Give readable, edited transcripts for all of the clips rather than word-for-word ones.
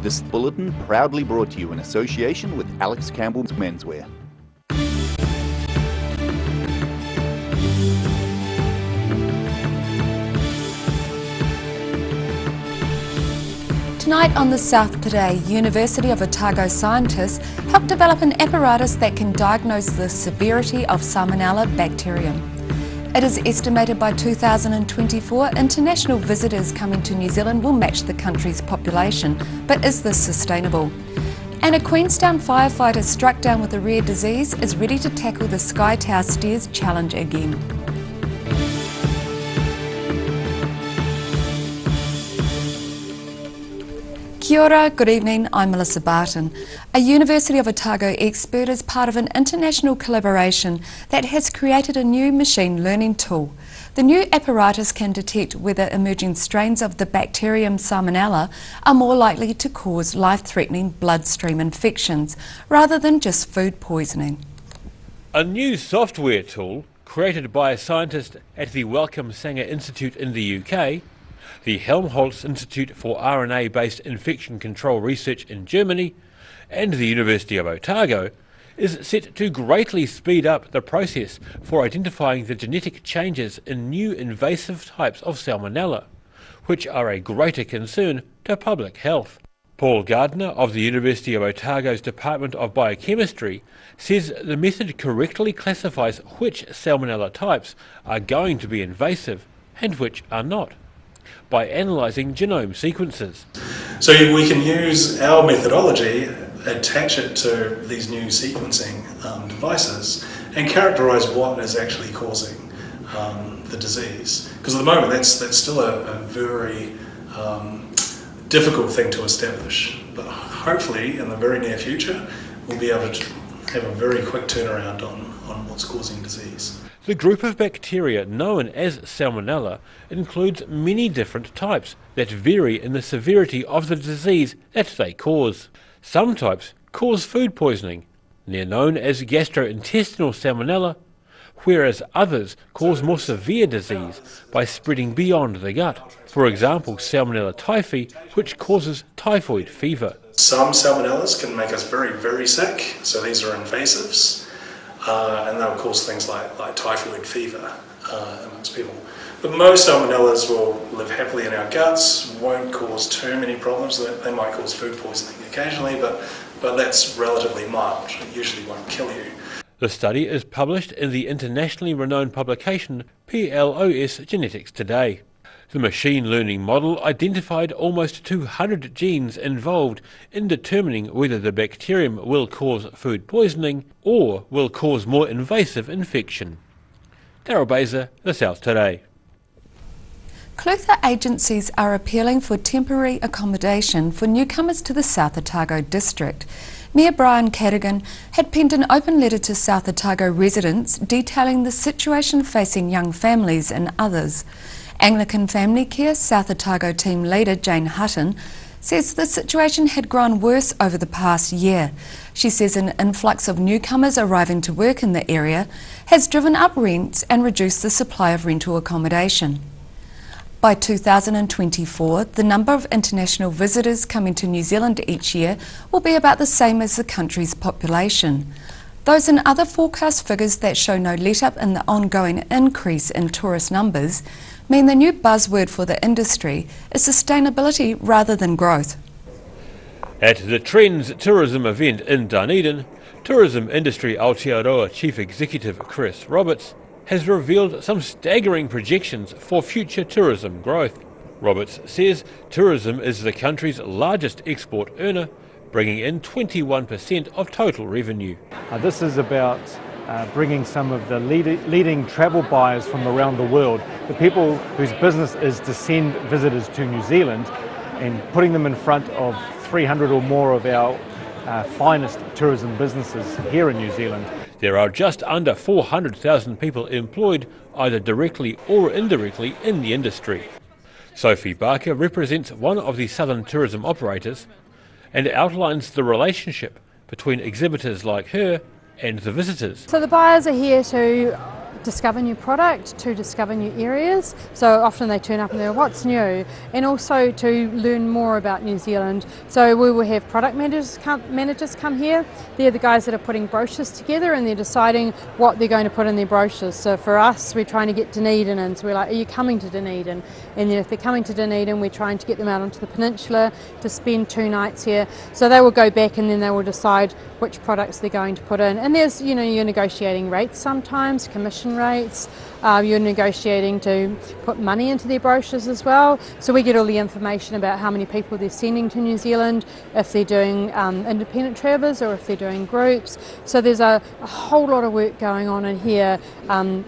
This bulletin proudly brought to you in association with Alex Campbell's Menswear. Tonight on The South Today, University of Otago scientists help develop an apparatus that can diagnose the severity of Salmonella bacterium. It is estimated by 2024 international visitors coming to New Zealand will match the country's population, but is this sustainable? And a Queenstown firefighter struck down with a rare disease is ready to tackle the Sky Tower Stairs challenge again. Kia ora, good evening, I'm Melissa Barton. A University of Otago expert is part of an international collaboration that has created a new machine learning tool. The new apparatus can detect whether emerging strains of the bacterium Salmonella are more likely to cause life-threatening bloodstream infections, rather than just food poisoning. A new software tool created by a scientist at the Wellcome Sanger Institute in the UK, the Helmholtz Institute for RNA-based Infection Control Research in Germany, and the University of Otago, is set to greatly speed up the process for identifying the genetic changes in new invasive types of Salmonella, which are a greater concern to public health. Paul Gardner of the University of Otago's Department of Biochemistry says the method correctly classifies which Salmonella types are going to be invasive and which are not, by analysing genome sequences. So we can use our methodology, attach it to these new sequencing devices, and characterise what is actually causing the disease. Because at the moment that's still a very difficult thing to establish. But hopefully in the very near future we'll be able to have a very quick turnaround on what's causing disease. The group of bacteria known as Salmonella includes many different types that vary in the severity of the disease that they cause. Some types cause food poisoning, they're known as gastrointestinal Salmonella, whereas others cause more severe disease by spreading beyond the gut. For example, Salmonella typhi, which causes typhoid fever. Some Salmonellas can make us very, very sick, so these are invasives. And they'll cause things like typhoid fever amongst people. But most Salmonellas will live happily in our guts, won't cause too many problems. They might cause food poisoning occasionally, but that's relatively mild. It usually won't kill you. The study is published in the internationally renowned publication PLOS Genetics Today. The machine learning model identified almost 200 genes involved in determining whether the bacterium will cause food poisoning or will cause more invasive infection. Daryl Baser, The South Today. Clutha agencies are appealing for temporary accommodation for newcomers to the South Otago district. Mayor Brian Cadogan had penned an open letter to South Otago residents detailing the situation facing young families and others. Anglican Family Care South Otago team leader Jane Hutton says the situation had grown worse over the past year. She says an influx of newcomers arriving to work in the area has driven up rents and reduced the supply of rental accommodation. By 2024, the number of international visitors coming to New Zealand each year will be about the same as the country's population. Those and other forecast figures that show no let-up in the ongoing increase in tourist numbers mean the new buzzword for the industry is sustainability rather than growth. At the Trends Tourism event in Dunedin, Tourism Industry Aotearoa Chief Executive Chris Roberts has revealed some staggering projections for future tourism growth. Roberts says tourism is the country's largest export earner, bringing in 21% of total revenue. This is about bringing some of the leading travel buyers from around the world, the people whose business is to send visitors to New Zealand, and putting them in front of 300 or more of our finest tourism businesses here in New Zealand. There are just under 400,000 people employed either directly or indirectly in the industry. Sophie Barker represents one of the southern tourism operators and outlines the relationship between exhibitors like her and the visitors. So the buyers are here to discover new product, to discover new areas. So often they turn up and they're, what's new? And also to learn more about New Zealand. So we will have product managers come here. They're the guys that are putting brochures together and they're deciding what they're going to put in their brochures. So for us, we're trying to get Dunedin in. So we're like, are you coming to Dunedin? And then if they're coming to Dunedin, we're trying to get them out onto the peninsula to spend 2 nights here. So they will go back and then they will decide which products they're going to put in. And there's, you know, you're negotiating rates sometimes, commission rates. You're negotiating to put money into their brochures as well. So we get all the information about how many people they're sending to New Zealand, if they're doing independent travellers or if they're doing groups. So there's a whole lot of work going on in here,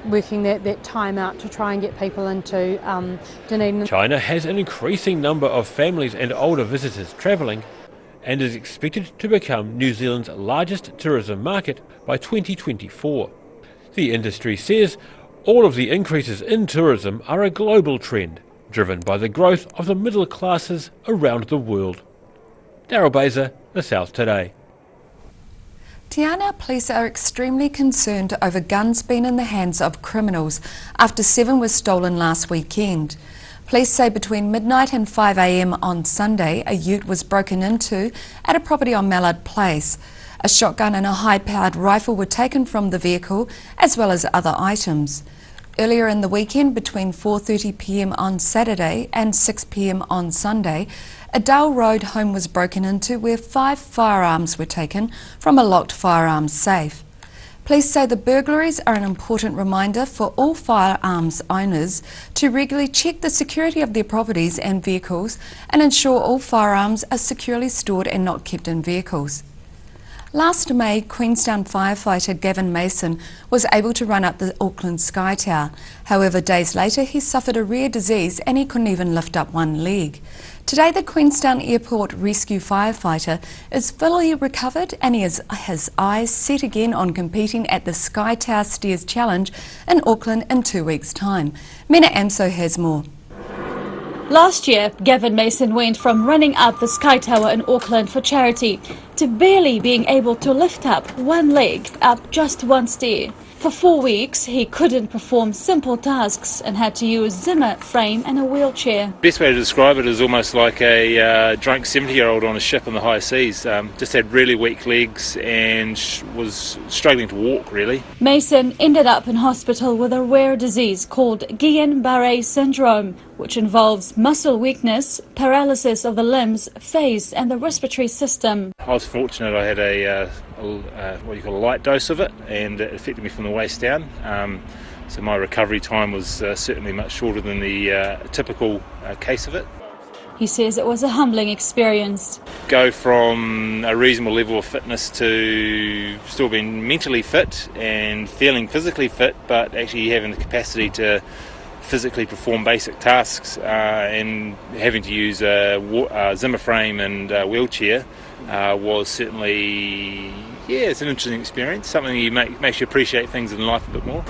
working that time out to try and get people into Dunedin. China has an increasing number of families and older visitors travelling and is expected to become New Zealand's largest tourism market by 2024. The industry says all of the increases in tourism are a global trend, driven by the growth of the middle classes around the world. Daryl Baser, The South Today. Te Anau police are extremely concerned over guns being in the hands of criminals after 7 were stolen last weekend. Police say between midnight and 5 a.m. on Sunday, a ute was broken into at a property on Mallard Place. A shotgun and a high-powered rifle were taken from the vehicle, as well as other items. Earlier in the weekend, between 4:30 p.m. on Saturday and 6 p.m. on Sunday, a Dale Road home was broken into where 5 firearms were taken from a locked firearms safe. Police say the burglaries are an important reminder for all firearms owners to regularly check the security of their properties and vehicles and ensure all firearms are securely stored and not kept in vehicles. Last May, Queenstown firefighter Gavin Mason was able to run up the Auckland Sky Tower. However, days later he suffered a rare disease and he couldn't even lift up one leg. Today the Queenstown Airport rescue firefighter is fully recovered and he has his eyes set again on competing at the Sky Tower Stairs Challenge in Auckland in 2 weeks' time. Mena Amso has more. Last year, Gavin Mason went from running up the Sky Tower in Auckland for charity to barely being able to lift up one leg up just one stair. For 4 weeks, he couldn't perform simple tasks and had to use Zimmer frame and a wheelchair. Best way to describe it is almost like a drunk 70-year-old on a ship in the high seas. Just had really weak legs and was struggling to walk, really. Mason ended up in hospital with a rare disease called Guillain-Barré syndrome, which involves muscle weakness, paralysis of the limbs, face and the respiratory system. I was fortunate I had a light dose of it, and it affected me from the waist down. So my recovery time was certainly much shorter than the typical case of it. He says it was a humbling experience. Go from a reasonable level of fitness to still being mentally fit and feeling physically fit, but actually having the capacity to physically perform basic tasks and having to use a Zimmer frame and a wheelchair was certainly, it's an interesting experience, something that makes you appreciate things in life a bit more.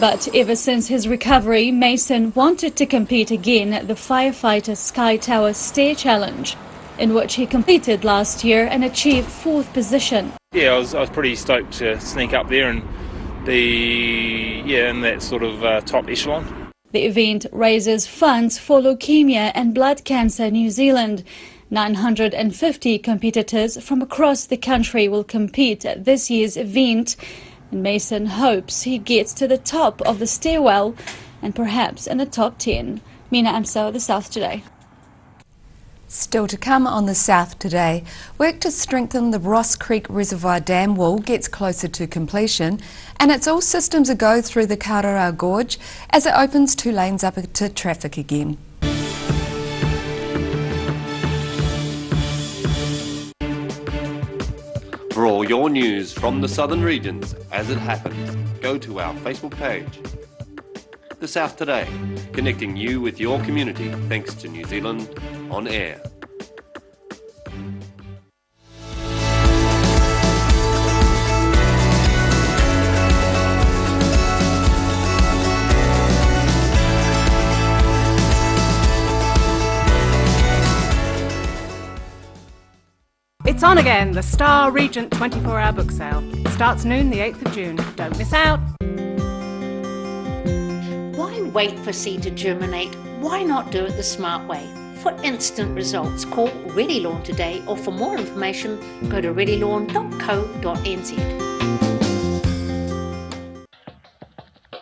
But ever since his recovery, Mason wanted to compete again at the Firefighter Sky Tower Stair Challenge, in which he competed last year and achieved 4th position. Yeah, I was pretty stoked to sneak up there and be in that sort of top echelon. The event raises funds for Leukemia and Blood Cancer New Zealand. 950 competitors from across the country will compete at this year's event, and Mason hopes he gets to the top of the stairwell and perhaps in the top 10. Mena Amso, The South Today. Still to come on The South Today, work to strengthen the Ross Creek Reservoir dam wall gets closer to completion, and it's all systems a go through the Kawerau Gorge as it opens 2 lanes up to traffic again. For all your news from the southern regions as it happens, go to our Facebook page. The South Today, connecting you with your community thanks to New Zealand On Air. It's on again, the Star Regent 24-hour book sale. Starts noon the 8th of June. Don't miss out. wait for seed to germinate, why not do it the smart way? For instant results, call Ready Lawn today, or for more information, go to readylawn.co.nz.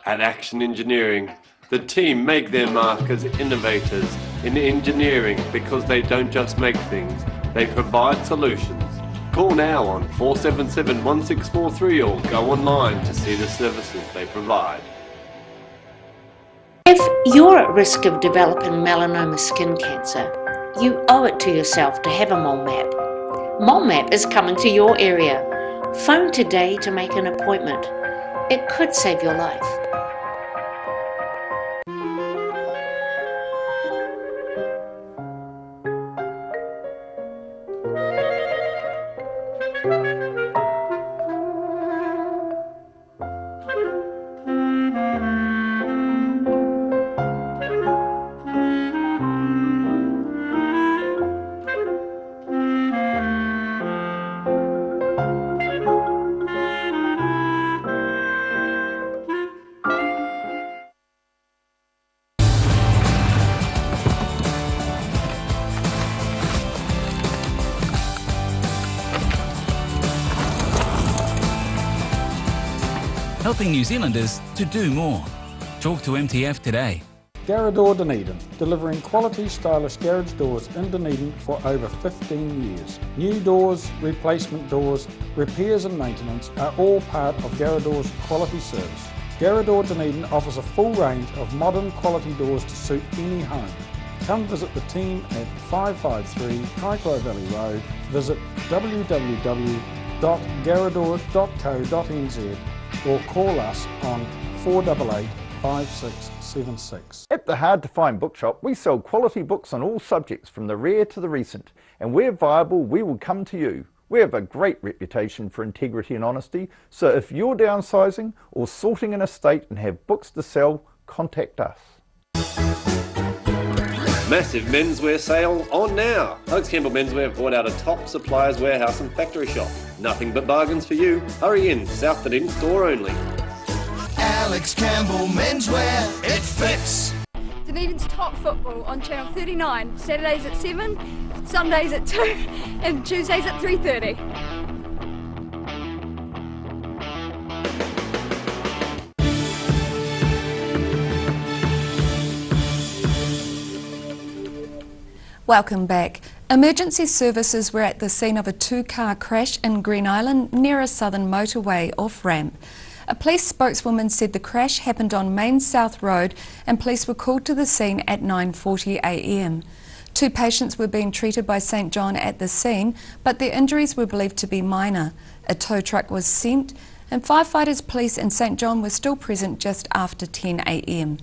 At Action Engineering, the team make their mark as innovators in engineering because they don't just make things, they provide solutions. Call now on 477 1643 or go online to see the services they provide. If you're at risk of developing melanoma skin cancer, you owe it to yourself to have a mole map. Mole Map is coming to your area. Phone today to make an appointment. It could save your life. Helping New Zealanders to do more. Talk to MTF today. Garrador Dunedin, delivering quality stylish garage doors in Dunedin for over 15 years. New doors, replacement doors, repairs and maintenance are all part of Garrador's quality service. Garrador Dunedin offers a full range of modern quality doors to suit any home. Come visit the team at 553 Kaikoura Valley Road. Visit www.garrador.co.nz or call us on 488 5676. At the Hard to Find Bookshop, we sell quality books on all subjects from the rare to the recent, and where viable, we will come to you. We have a great reputation for integrity and honesty, so if you're downsizing or sorting an estate and have books to sell, contact us. Massive menswear sale on now. Alex Campbell Menswear have bought out a top suppliers warehouse and factory shop. Nothing but bargains for you. Hurry in, South Dunedin store only. Alex Campbell Menswear, it fits. Dunedin's top football on Channel 39, Saturdays at 7, Sundays at 2 and Tuesdays at 3:30. Welcome back. Emergency services were at the scene of a two-car crash in Green Island near a southern motorway off-ramp. A police spokeswoman said the crash happened on Main South Road and police were called to the scene at 9:40 a.m. Two patients were being treated by St John at the scene, but their injuries were believed to be minor. A tow truck was sent and firefighters, police and St John were still present just after 10 a.m.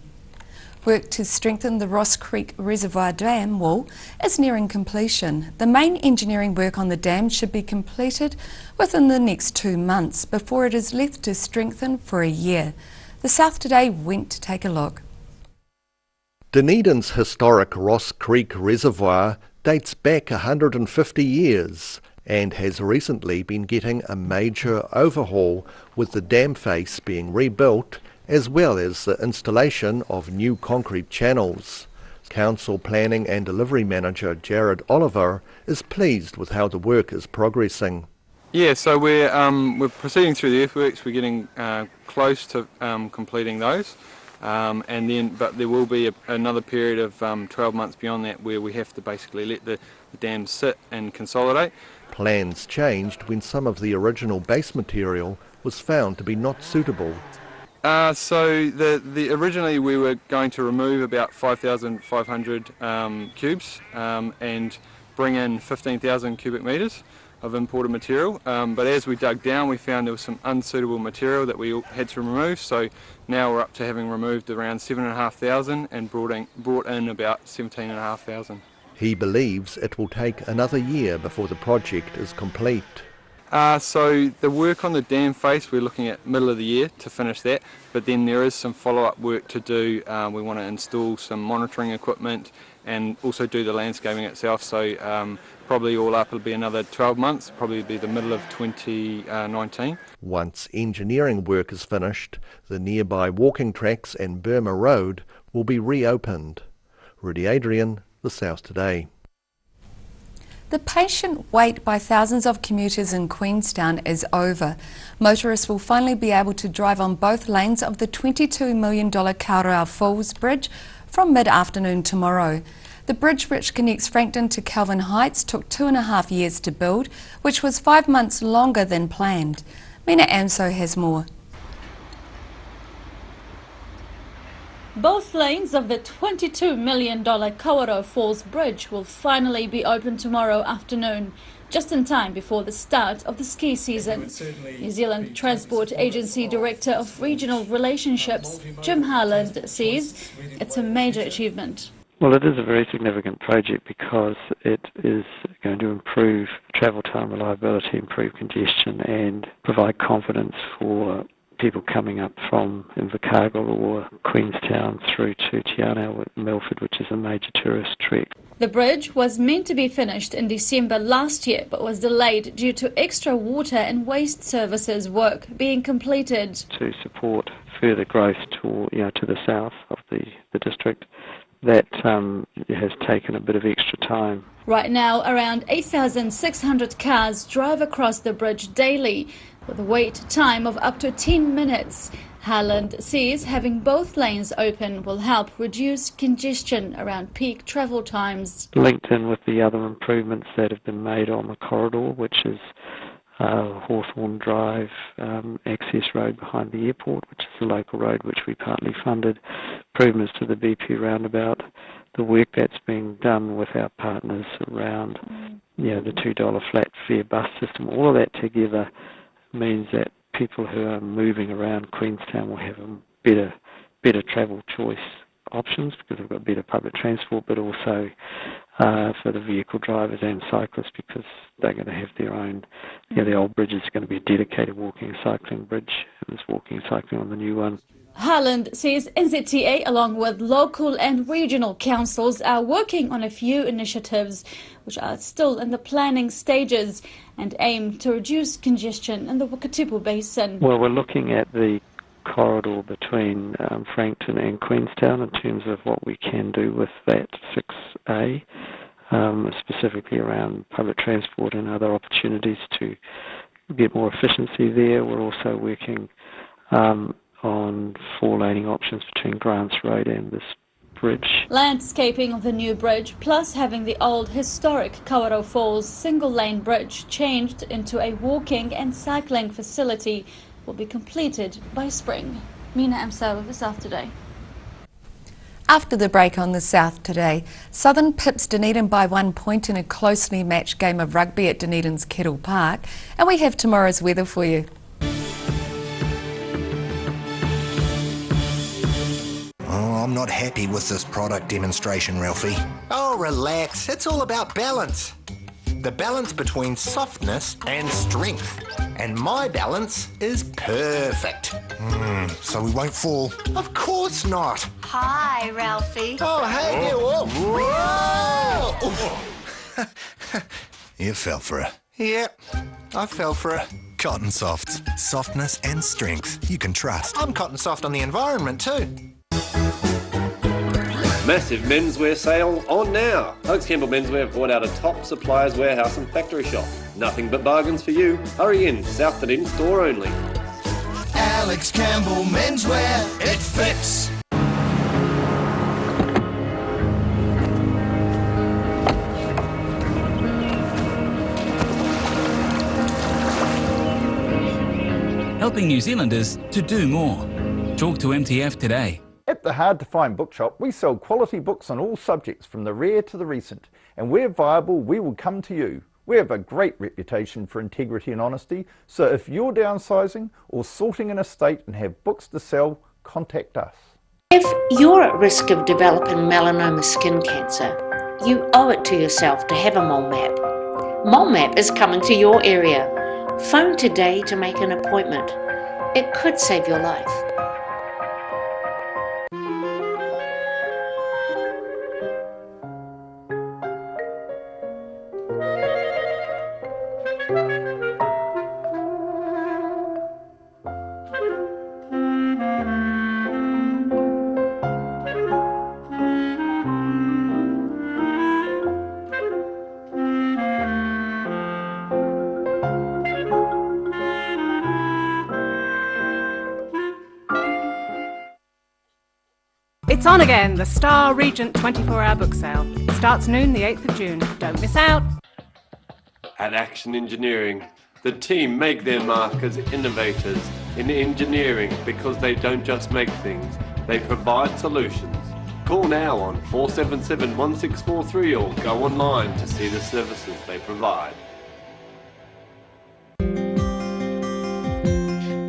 Work to strengthen the Ross Creek Reservoir Dam wall is nearing completion. The main engineering work on the dam should be completed within the next 2 months before it is left to strengthen for a year. The South Today went to take a look. Dunedin's historic Ross Creek Reservoir dates back 150 years and has recently been getting a major overhaul, with the dam face being rebuilt as well as the installation of new concrete channels. Council Planning and Delivery Manager Jared Oliver is pleased with how the work is progressing. Yeah, so we're proceeding through the earthworks. We're getting close to completing those, but there will be another period of 12 months beyond that where we have to basically let the dam sit and consolidate. Plans changed when some of the original base material was found to be not suitable. So originally we were going to remove about 5,500 cubes and bring in 15,000 cubic metres of imported material, but as we dug down we found there was some unsuitable material that we had to remove, so now we're up to having removed around 7,500 and brought in about 17,500. He believes it will take another year before the project is complete. So the work on the dam face, we're looking at middle of the year to finish that, but then there is some follow-up work to do. We want to install some monitoring equipment and also do the landscaping itself. So probably all up it'll be another 12 months, probably be the middle of 2019. Once engineering work is finished, the nearby walking tracks and Burma Road will be reopened. Rudy Adrian, The South Today. The patient wait by thousands of commuters in Queenstown is over. Motorists will finally be able to drive on both lanes of the $22 million Kawerau Falls Bridge from mid-afternoon tomorrow. The bridge, which connects Frankton to Kelvin Heights, took 2.5 years to build, which was 5 months longer than planned. Mina Amso has more. Both lanes of the $22 million Kawerau Falls Bridge will finally be open tomorrow afternoon, just in time before the start of the ski season. New Zealand Transport Agency Director of Regional Relationships, Jim Harland, says it's a major achievement. Well, it is a very significant project because it is going to improve travel time reliability, improve congestion and provide confidence for people coming up from Invercargill or Queenstown through to Te Anau, Milford, which is a major tourist trek. The bridge was meant to be finished in December last year, but was delayed due to extra water and waste services work being completed. To support further growth to the south of the district, that has taken a bit of extra time. Right now, around 8,600 cars drive across the bridge daily, with a wait time of up to 10 minutes. Harland says having both lanes open will help reduce congestion around peak travel times. Linked in with the other improvements that have been made on the corridor, which is Hawthorne Drive access road behind the airport, which is a local road which we partly funded, improvements to the BP roundabout, the work that's being done with our partners around the $2 flat fare bus system. All of that together means that people who are moving around Queenstown will have a better travel choice options because they've got better public transport, but also for the vehicle drivers and cyclists because they're going to have their own, the old bridge is going to be a dedicated walking and cycling bridge. There's walking and cycling on the new one. Harland says NZTA, along with local and regional councils, are working on a few initiatives which are still in the planning stages and aim to reduce congestion in the Wakatipu Basin. Well, we're looking at the corridor between Frankton and Queenstown in terms of what we can do with that 6A, specifically around public transport and other opportunities to get more efficiency there. We're also working on 4-laning options between Grants Road and this bridge. Landscaping of the new bridge, plus having the old historic Kawerau Falls single-lane bridge changed into a walking and cycling facility, will be completed by spring. Mina Amso, The South Today. After the break on The South Today, Southern pips Dunedin by 1 point in a closely matched game of rugby at Dunedin's Kettle Park, and we have tomorrow's weather for you. I'm not happy with this product demonstration, Ralphie. Oh, relax. It's all about balance. The balance between softness and strength. And my balance is perfect. So we won't fall? Of course not. Hi, Ralphie. Oh, hey there. Whoa. You fell for it. Yep, I fell for it. Cotton Softs. Softness and strength you can trust. I'm cotton soft on the environment too. Massive menswear sale on now. Alex Campbell Menswear have brought out a top suppliers warehouse and factory shop. Nothing but bargains for you. Hurry in, South Dunedin store only. Alex Campbell Menswear, it fits. Helping New Zealanders to do more. Talk to MTF today. At the Hard to Find Bookshop, we sell quality books on all subjects from the rare to the recent, and where viable, we will come to you. We have a great reputation for integrity and honesty, so if you're downsizing or sorting an estate and have books to sell, contact us. If you're at risk of developing melanoma skin cancer, you owe it to yourself to have a mole map. Mole map is coming to your area. Phone today to make an appointment. It could save your life. It's on again, the Star Regent 24-hour book sale. Starts noon the 8th of June. Don't miss out. At Action Engineering, the team make their mark as innovators in engineering because they don't just make things, they provide solutions. Call now on 477 1643 or go online to see the services they provide.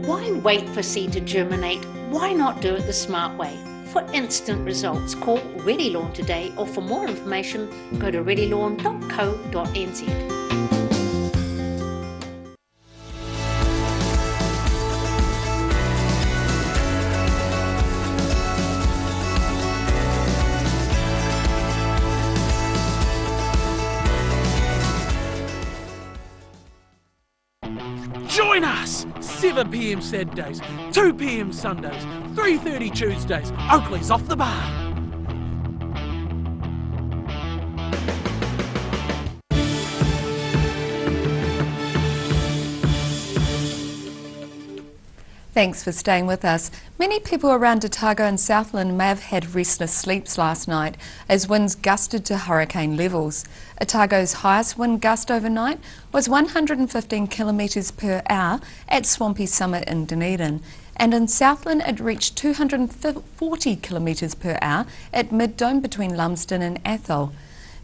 Why wait for seed to germinate? Why not do it the smart way? For instant results, call Ready Lawn today, or for more information, go to readylawn.co.nz. Join us! 7 p.m. Saturdays, 2 p.m. Sundays, 3:30 Tuesdays. Oakley's off the bar. Thanks for staying with us. Many people around Otago and Southland may have had restless sleeps last night as winds gusted to hurricane levels. Otago's highest wind gust overnight was 115 kilometres per hour at Swampy Summit in Dunedin, and in Southland it reached 240 kilometres per hour at Mid-Dome between Lumsden and Athol.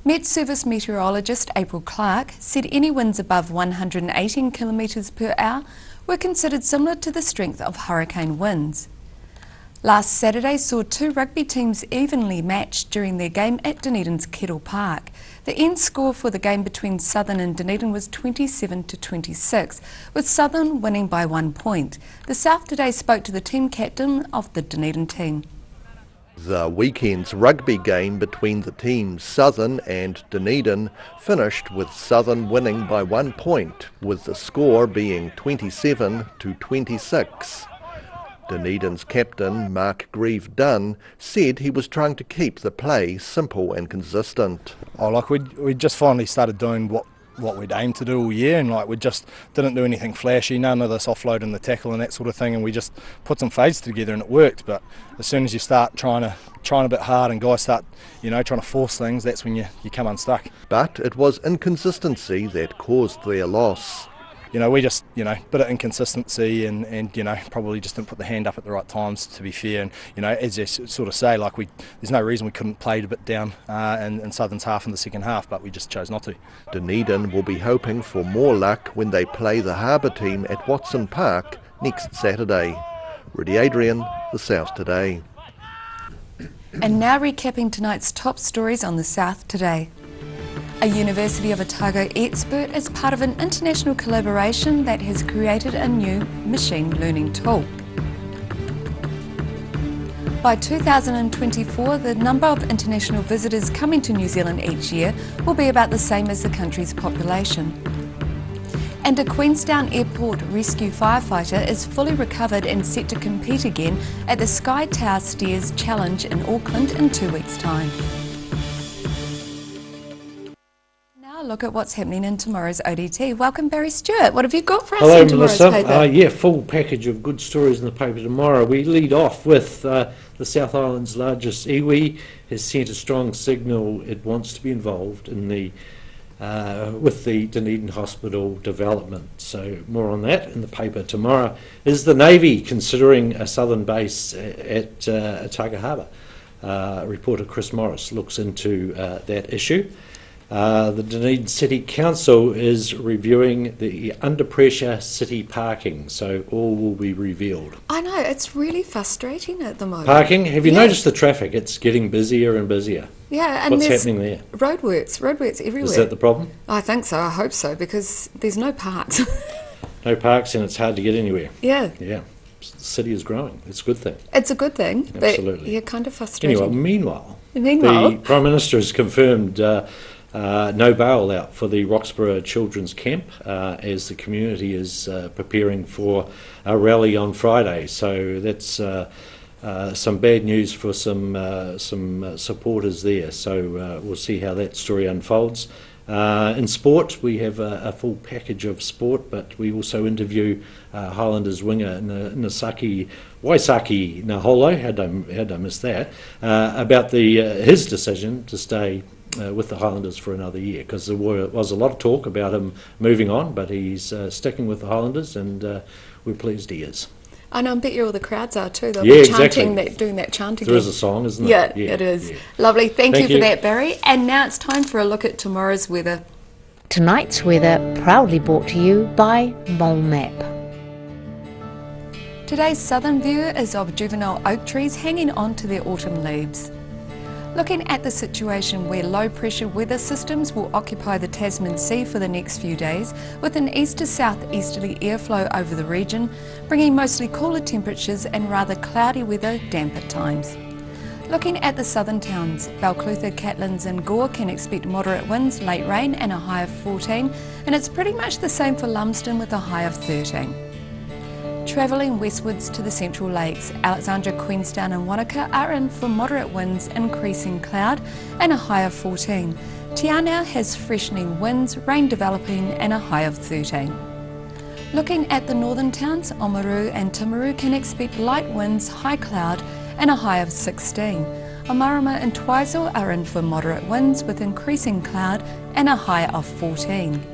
Met Service meteorologist April Clark said any winds above 118 kilometres per hour were considered similar to the strength of hurricane winds. Last Saturday saw two rugby teams evenly matched during their game at Dunedin's Kettle Park. The end score for the game between Southern and Dunedin was 27-26, with Southern winning by 1 point. The South Today spoke to the team captain of the Dunedin team. The weekend's rugby game between the teams Southern and Dunedin finished with Southern winning by 1 point, with the score being 27-26. Dunedin's captain, Mark Grieve-Dunn, said he was trying to keep the play simple and consistent. We just finally started doing what we'd aimed to do all year, and we just didn't do anything flashy, none of this offloading the tackle and that sort of thing, and we just put some fades together and it worked. But as soon as you start trying a bit hard and guys start trying to force things, that's when you come unstuck. But it was inconsistency that caused their loss. We just, bit of inconsistency and probably just didn't put the hand up at the right times, to be fair. And, as you sort of say, there's no reason we couldn't play a bit down in Southern's half in the second half, but we just chose not to. Dunedin will be hoping for more luck when they play the Harbour team at Watson Park next Saturday. Rudy Adrian, The South Today. And now recapping tonight's top stories on The South Today. A University of Otago expert is part of an international collaboration that has created a new machine learning tool. By 2024, the number of international visitors coming to New Zealand each year will be about the same as the country's population. And a Queenstown Airport rescue firefighter is fully recovered and set to compete again at the Sky Tower Stairs Challenge in Auckland in 2 weeks' time. Look at what's happening in tomorrow's ODT. Welcome, Barry Stewart. What have you got for us in tomorrow's paper? Full package of good stories in the paper tomorrow. We lead off with the South Island's largest iwi has sent a strong signal it wants to be involved in with the Dunedin Hospital development. So more on that in the paper tomorrow. Is the Navy considering a southern base at Otago Harbour? Reporter Chris Morris looks into that issue. The Dunedin City Council is reviewing the under pressure city parking, so all will be revealed. I know, it's really frustrating at the moment. Parking? Have you noticed the traffic? It's getting busier and busier. Yeah, and what's happening there? Roadworks everywhere. Is that the problem? I think so, I hope so, because there's no parks. No parks, and it's hard to get anywhere. Yeah. Yeah. The city is growing. It's a good thing. It's a good thing. Absolutely. But you're kind of frustrating. Anyway, meanwhile, the Prime Minister has confirmed no bail out for the Roxburgh Children's Camp as the community is preparing for a rally on Friday. So that's some bad news for some supporters there. So we'll see how that story unfolds. In sport, we have a full package of sport, but we also interview Highlanders winger Waisake Naholo, how'd I miss that, about his decision to stay with the Highlanders for another year, because there was a lot of talk about him moving on, but he's sticking with the Highlanders, and we're pleased he is. And I bet you all the crowds are too. They'll Yeah, be chanting exactly. doing that chant again. There is a song, isn't Yeah, it? Yeah, it is. yeah. Lovely. Thank you Thank for that, Barry. And now it's time for a look at tomorrow's weather. Tonight's weather proudly brought to you by Mole Map. Today's southern view is of juvenile oak trees hanging on to their autumn leaves. Looking at the situation where low pressure weather systems will occupy the Tasman Sea for the next few days, with an east to south easterly airflow over the region, bringing mostly cooler temperatures and rather cloudy weather, damp at times. Looking at the southern towns, Balclutha, Catlins and Gore can expect moderate winds, late rain and a high of 14, and it's pretty much the same for Lumsden with a high of 13. Travelling westwards to the Central Lakes, Alexandra, Queenstown and Wanaka are in for moderate winds, increasing cloud and a high of 14. Te Anau has freshening winds, rain developing and a high of 13. Looking at the northern towns, Oamaru and Timaru can expect light winds, high cloud and a high of 16. Omarama and Twizel are in for moderate winds with increasing cloud and a high of 14.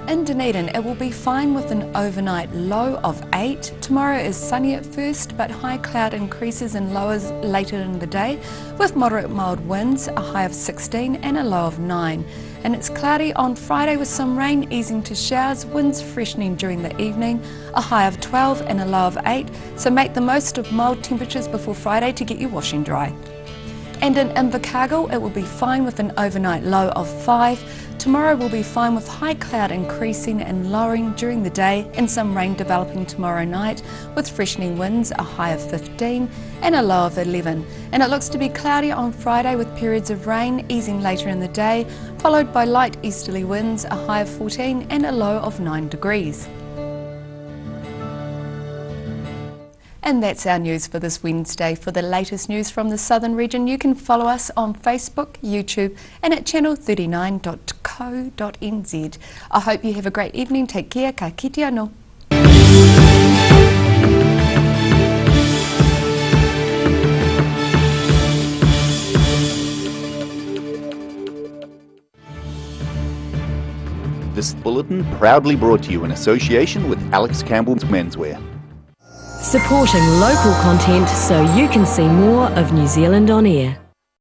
In Dunedin, it will be fine with an overnight low of 8. Tomorrow is sunny at first, but high cloud increases and lowers later in the day, with moderate mild winds, a high of 16 and a low of 9. And it's cloudy on Friday with some rain easing to showers, winds freshening during the evening, a high of 12 and a low of 8. So make the most of mild temperatures before Friday to get your washing dry. And in Invercargill, it will be fine with an overnight low of 5. Tomorrow will be fine with high cloud increasing and lowering during the day and some rain developing tomorrow night with freshening winds, a high of 15 and a low of 11. And it looks to be cloudy on Friday with periods of rain easing later in the day, followed by light easterly winds, a high of 14 and a low of 9 degrees. And that's our news for this Wednesday. For the latest news from the southern region, you can follow us on Facebook, YouTube and at channel39.co.nz. I hope you have a great evening. Take care. Ka kite anō. This bulletin proudly brought to you in association with Alex Campbell's Menswear. Supporting local content so you can see more of New Zealand on air.